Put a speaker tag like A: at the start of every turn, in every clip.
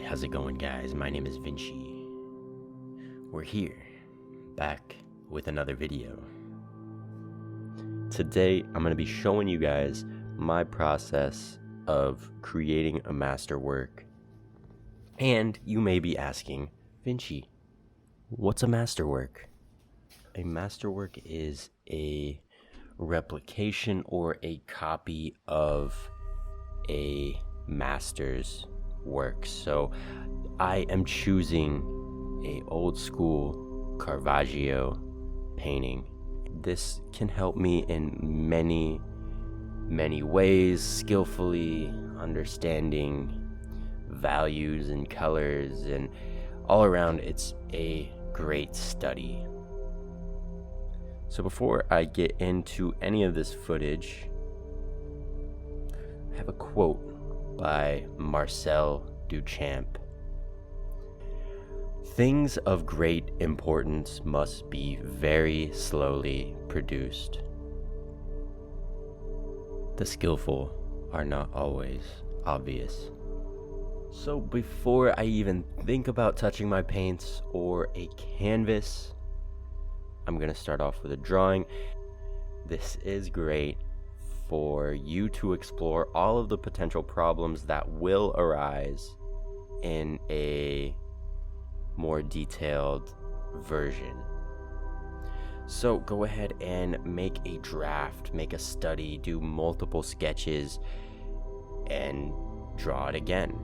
A: how's it going, guys? My name is Vinci. We're here, back with another video. Today, I'm going to be showing you guys my process of creating a masterwork. And you may be asking, Vinci, what's a masterwork? A masterwork is a replication or a copy of a master's work. So I am choosing a old school Caravaggio painting. This can help me in many ways, skillfully understanding values and colors, and all around it's a great study. So before I get into any of this footage, I have a quote by Marcel Duchamp. Things of great importance must be very slowly produced. The skillful are not always obvious. So before I even think about touching my paints or a canvas, I'm going to start off with a drawing. This is great for you to explore all of the potential problems that will arise in a more detailed version. So go ahead and make a draft, make a study, do multiple sketches, and draw it again.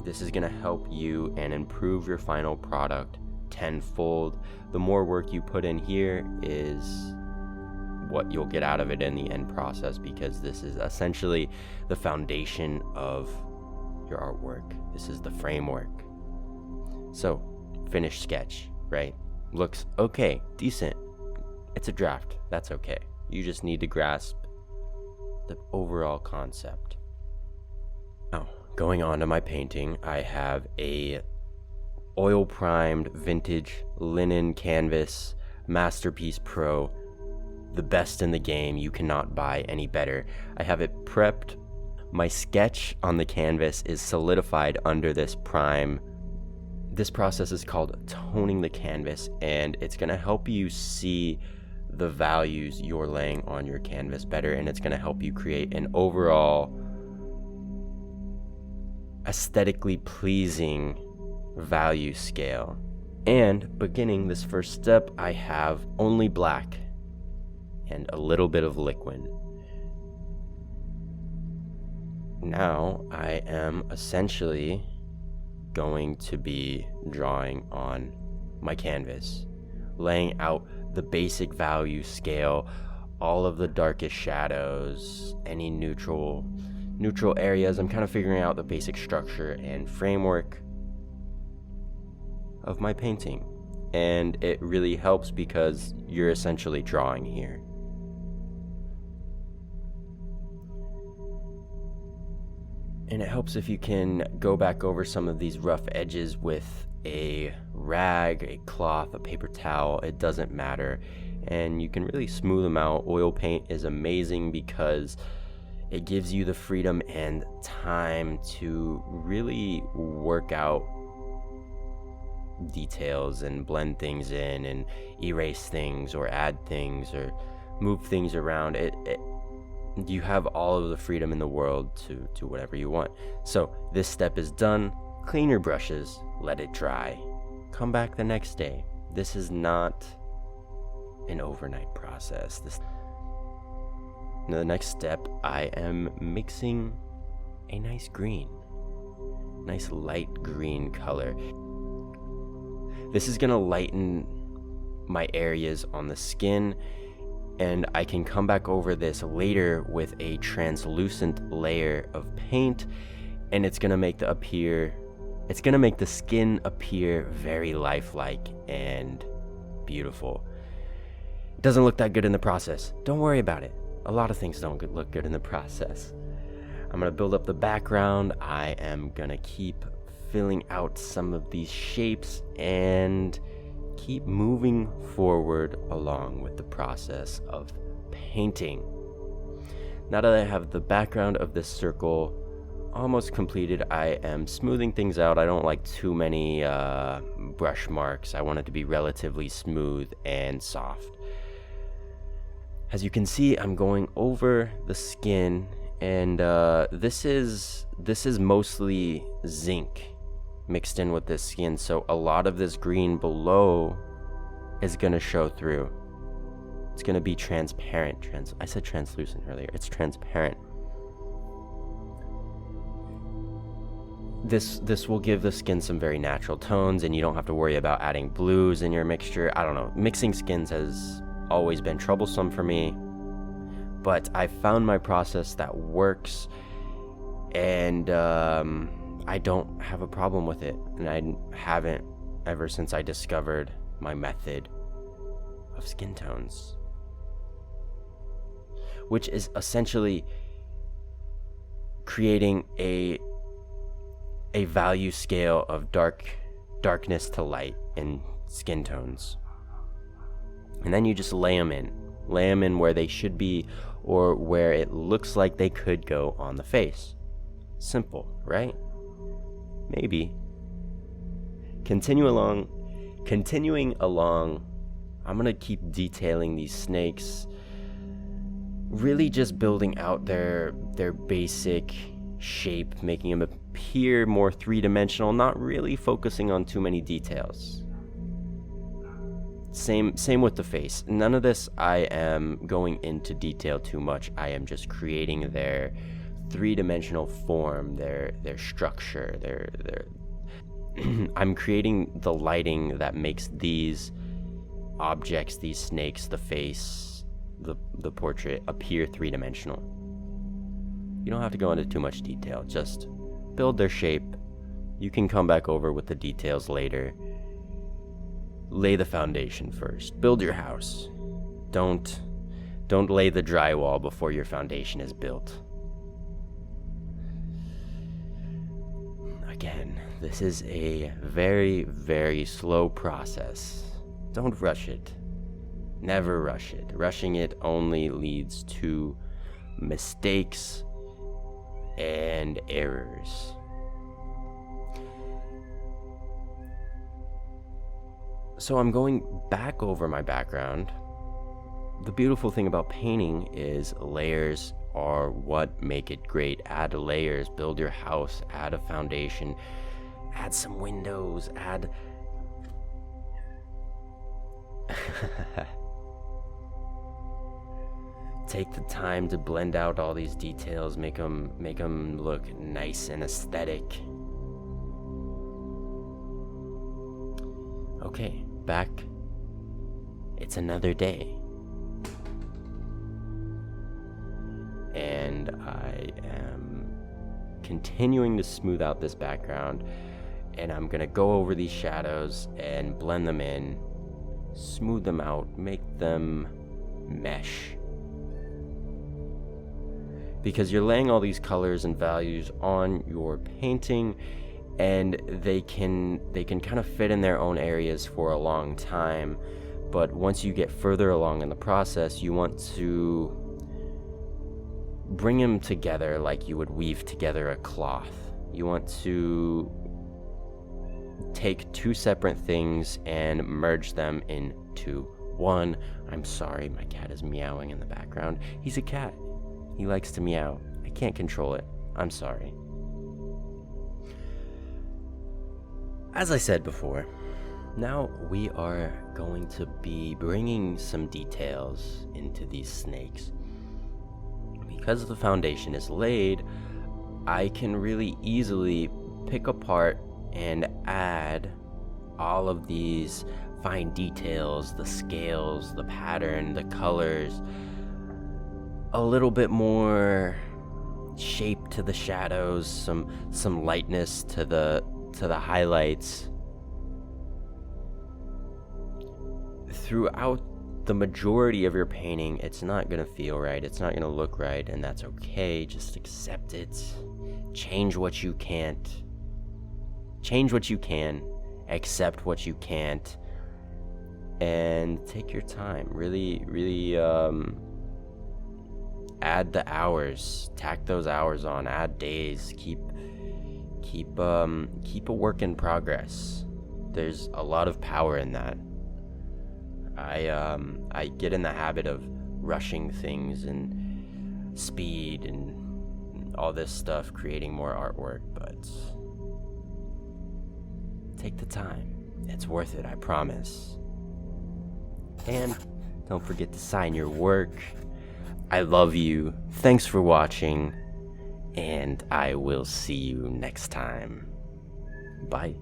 A: This is going to help you and improve your final product tenfold. The more work you put in here is what you'll get out of it in the end process, because this is essentially the foundation of your artwork. This is the framework. So, finished sketch, right? Looks okay, decent. It's a draft, that's okay. You just need to grasp the overall concept. Now, going on to my painting, I have a oil primed vintage linen canvas Masterpiece Pro, the best in the game. You cannot buy any better. I have it prepped. My sketch on the canvas is solidified under this prime. This process is called toning the canvas, and it's going to help you see the values you're laying on your canvas better, and it's going to help you create an overall aesthetically pleasing value scale. And beginning this first step, I have only black and a little bit of liquid. Now I am essentially going to be drawing on my canvas, laying out the basic value scale, all of the darkest shadows, any neutral areas. I'm kind of figuring out the basic structure and framework of my painting, and it really helps because you're essentially drawing here. And it helps if you can go back over some of these rough edges with a rag, a cloth, a paper towel. It doesn't matter, and you can really smooth them out. Oil paint is amazing because it gives you the freedom and time to really work out details and blend things in and erase things or add things or move things around. You have all of the freedom in the world to do whatever you want. So this step is done. Clean your brushes, let it dry, come back the next day. This is not an overnight process. The next step, I am mixing a nice green, nice light green color. This is gonna lighten my areas on the skin, and I can come back over this later with a translucent layer of paint, and it's gonna make the skin appear very lifelike and beautiful. It doesn't look that good in the process. Don't worry about it. A lot of things don't look good in the process. I'm gonna build up the background. I am gonna keep filling out some of these shapes and keep moving forward along with the process of painting. Now that I have the background of this circle almost completed. I am smoothing things out. I don't like too many brush marks. I want it to be relatively smooth and soft. As you can see, I'm going over the skin, and this is mostly zinc mixed in with this skin, so a lot of this green below is gonna show through. It's gonna be transparent. I said translucent earlier. It's transparent. This will give the skin some very natural tones, and you don't have to worry about adding blues in your mixture. I don't know. Mixing skins has always been troublesome for me, but I found my process that works, and I don't have a problem with it, and I haven't ever since I discovered my method of skin tones, which is essentially creating a value scale of darkness to light in skin tones. And then you just lay them in where they should be, or where it looks like they could go on the face. Simple, right? Maybe. Continuing along, I'm gonna keep detailing these snakes, really just building out their basic shape, making them appear more three-dimensional, not really focusing on too many details. Same with the face. None of this I am going into detail too much. I am just creating their three-dimensional form, their structure, their I'm creating the lighting that makes these objects, these snakes, the face, the portrait appear three-dimensional. You don't have to go into too much detail. Just build their shape. You can come back over with the details later. Lay the foundation first. Build your house. Don't lay the drywall before your foundation is built. Again, this is a very, very slow process. Don't rush it. Never rush it. Rushing it only leads to mistakes and errors. So I'm going back over my background. The beautiful thing about painting is layers are what make it great. Add layers, build your house, add a foundation, add some windows, add take the time to blend out all these details, make them look nice and aesthetic. Okay, back. It's another day. And I am continuing to smooth out this background, and I'm gonna go over these shadows and blend them in, smooth them out, make them mesh. Because you're laying all these colors and values on your painting, and they can kind of fit in their own areas for a long time, but once you get further along in the process, you want to bring them together like you would weave together a cloth. You want to take two separate things and merge them into one. I'm sorry, my cat is meowing in the background. He's a cat. He likes to meow. I can't control it. I'm sorry. As I said before, now we are going to be bringing some details into these snakes. Because the foundation is laid, I can really easily pick apart and add all of these fine details, the scales, the pattern, the colors, a little bit more shape to the shadows, some lightness to the highlights. Throughout the majority of your painting, it's not gonna feel right, it's not gonna look right, and that's okay. Just accept it. Change what you can't. Change what you can. Accept what you can't. And take your time. Really add the hours, tack those hours on, add days, keep a work in progress. There's a lot of power in that. I get in the habit of rushing things and speed and all this stuff, creating more artwork, but take the time. It's worth it, I promise. And don't forget to sign your work. I love you. Thanks for watching, and I will see you next time. Bye.